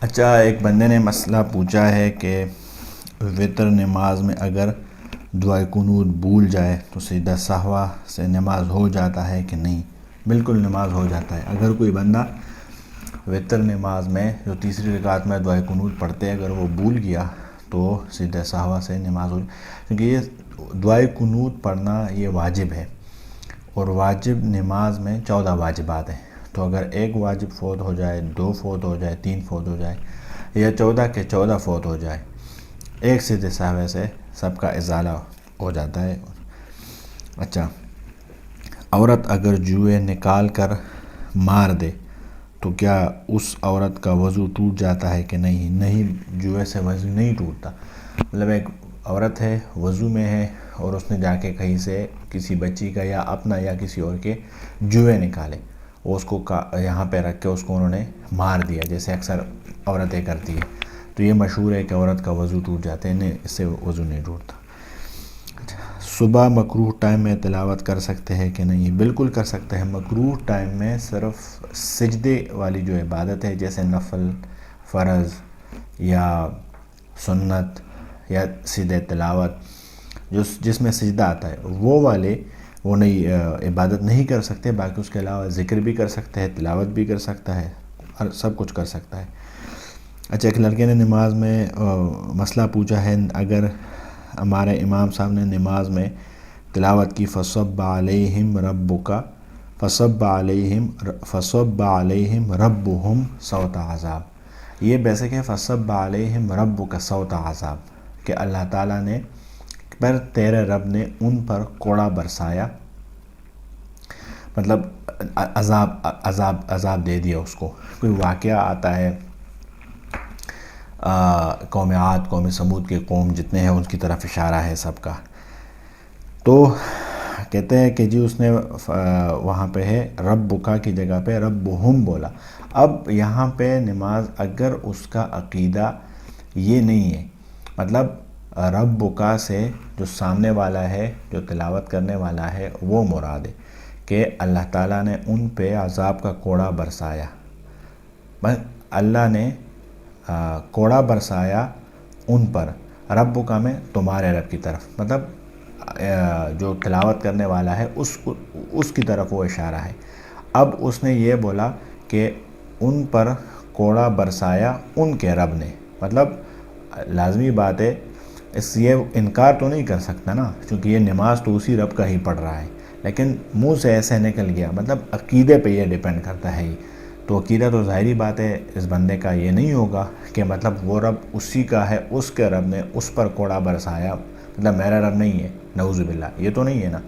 اچھا، ایک بندے نے مسئلہ پوچھا ہے کہ وطر نماز میں اگر دعائے قنوت بھول جائے تو سجدہ سہوا سے نماز ہو جاتا ہے کہ نہیں؟ بالکل نماز ہو جاتا ہے۔ اگر کوئی بندہ وطر نماز میں جو تیسری رکعت میں دعائے قنوت پڑھتے اگر وہ بھول گیا تو سجدہ سہوا سے نماز ہو، کیونکہ یہ دعائے قنوت پڑھنا یہ واجب ہے، اور واجب نماز میں 14 واجبات ہیں۔ تو اگر ایک واجب فوت ہو جائے، 2 فوت ہو جائے، 3 فوت ہو جائے، یا 14 کے 14 فوت ہو جائے، ایک سجدہ سہوا سے سب کا ازالہ ہو جاتا ہے۔ اچھا، عورت اگر جوئے نکال کر مار دے تو کیا اس عورت کا وضو ٹوٹ جاتا ہے کہ نہیں؟ نہیں، جوئے سے وضو نہیں ٹوٹتا۔ مطلب ایک عورت ہے، وضو میں ہے، اور اس نے جا کے کہیں سے کسی بچی کا یا اپنا یا کسی اور کے جوئے نکالے، وہ اس کو یہاں پہ رکھ کے اس کو انہوں نے مار دیا، جیسے اکثر عورتیں کرتی ہیں، تو یہ مشہور ہے کہ عورت کا وضو ٹوٹ جاتے ہیں۔ نہیں، اس سے وضو نہیں ٹوٹتا۔ صبح مکروہ ٹائم میں تلاوت کر سکتے ہیں کہ نہیں؟ بالکل کر سکتے ہیں۔ مکروہ ٹائم میں صرف سجدے والی جو عبادت ہے، جیسے نفل، فرض یا سنت یا سجدہ تلاوت، جس میں سجدہ آتا ہے، وہ نہیں عبادت نہیں کر سکتے۔ باقی اس کے علاوہ ذکر بھی کر سکتے ہیں، تلاوت بھی کر سکتا ہے، سب کچھ کر سکتا ہے۔ اچھا، ایک لڑکے نے نماز میں مسئلہ پوچھا ہے، اگر ہمارے امام صاحب نے نماز میں تلاوت کی فَصَبَّ عَلَيْهِمْ رَبُّكَ فَصَبَّ عَلَيْهِمْ رَبُّهُمْ صَوْتَ عَذَابٍ، یہ بیسک ہے فَصَبَّ عَلَيْهِمْ رَبُّكَ صَوْتَ عَذَابٍ، کہ اللہ تعالیٰ نے تیرے رب نے ان پر کوڑا برسایا، مطلب عذاب دے دیا اس کو۔ کوئی واقعہ آتا ہے قوم عاد، قوم سمود کے قوم جتنے ہیں ان کی طرف اشارہ ہے سب کا۔ تو کہتے ہیں کہ جی اس نے وہاں پہ ہے ربک کی جگہ پہ ربہم بولا۔ اب یہاں پہ نماز اگر اس کا عقیدہ یہ نہیں ہے، مطلب ربک سے جو سامنے والا ہے، جو تلاوت کرنے والا ہے، وہ مراد ہے کہ اللہ تعالیٰ نے ان پہ عذاب کا کوڑا برسایا، اللہ نے کوڑا برسایا ان پر، ربک میں تمہارے رب کی طرف، مطلب جو تلاوت کرنے والا ہے اس کی طرف وہ اشارہ ہے۔ اب اس نے یہ بولا کہ ان پر کوڑا برسایا ان کے رب نے، مطلب لازمی بات ہے، یہ انکار تو نہیں کر سکتا نا، کیونکہ یہ نماز تو اسی رب کا ہی پڑھ رہا ہے، لیکن منہ سے ایسے نکل گیا، مطلب عقیدے پہ یہ ڈیپینڈ کرتا ہے۔ تو عقیدہ تو ظاہری بات ہے اس بندے کا یہ نہیں ہوگا کہ مطلب وہ رب اسی کا ہے، اس کے رب نے اس پر کوڑا برسایا، مطلب میرا رب نہیں ہے، نعوذ باللہ، یہ تو نہیں ہے نا،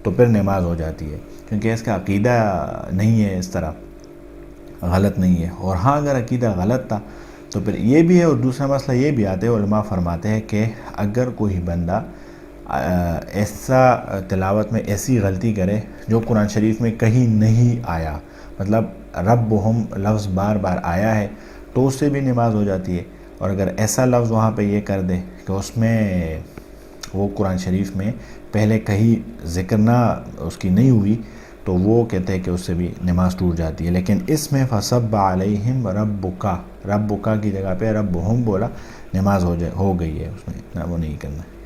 تو پھر نماز ہو جاتی ہے، کیونکہ اس کا عقیدہ نہیں ہے، اس طرح غلط نہیں ہے۔ اور ہاں، اگر عقیدہ غلط تھا تو پھر یہ بھی ہے، اور دوسرا مسئلہ یہ بھی آتا ہے، علماء فرماتے ہیں کہ اگر کوئی بندہ ایسا تلاوت میں ایسی غلطی کرے جو قرآن شریف میں کہیں نہیں آیا، مطلب ربہم لفظ بار بار آیا ہے، تو اس سے بھی نماز ہو جاتی ہے۔ اور اگر ایسا لفظ وہاں پہ یہ کر دے کہ اس میں وہ قرآن شریف میں پہلے کہیں ذکر نہ اس کی نہیں ہوئی، تو وہ کہتے ہیں کہ اس سے بھی نماز ٹوٹ جاتی ہے۔ لیکن اس میں فَصَبَّ عَلَيْهِمْ رَبُّكَ کی جگہ پہ ربہم بولا، نماز ہو گئی ہے، اس میں وہ نہیں کرنا ہے۔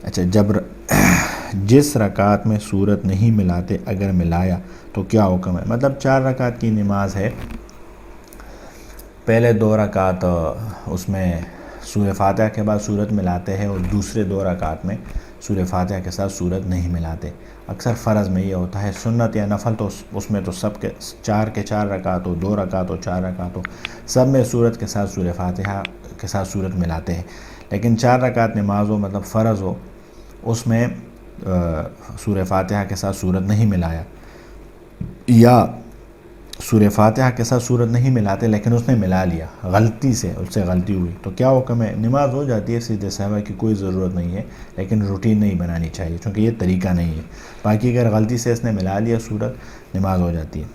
اچھا، جس رکعت میں سورت نہیں ملاتے اگر ملایا تو کیا حکم ہے؟ مطلب 4 رکعت کی نماز ہے، پہلے 2 رکعت اس میں سورہ فاتحہ کے بعد سورت ملاتے ہیں، اور دوسرے 2 رکعت میں سورہ فاتحہ کے ساتھ سورت نہیں ملاتے۔ اکثر فرض میں یہ ہوتا ہے، سنت یا نفل تو اس میں تو سب کے 4 رکعت ہو، 2 رکعت ہو، 4 رکعت ہو، سب میں سورت کے ساتھ سورہ فاتحہ کے ساتھ سورت ملاتے ہیں۔ لیکن 4 رکعت نماز ہو، مطلب فرض ہو، اس میں سورہ فاتحہ کے ساتھ سورت نہیں ملایا، یا سورہ فاتحہ کے ساتھ سورت نہیں ملاتے لیکن اس نے ملا لیا غلطی سے، اس سے غلطی ہوئی، تو کیا حکم ہے؟ نماز ہو جاتی ہے، سجدہ سہوا کی کوئی ضرورت نہیں ہے، لیکن روٹین نہیں بنانی چاہیے، کیونکہ یہ طریقہ نہیں ہے۔ باقی اگر غلطی سے اس نے ملا لیا سورت، نماز ہو جاتی ہے۔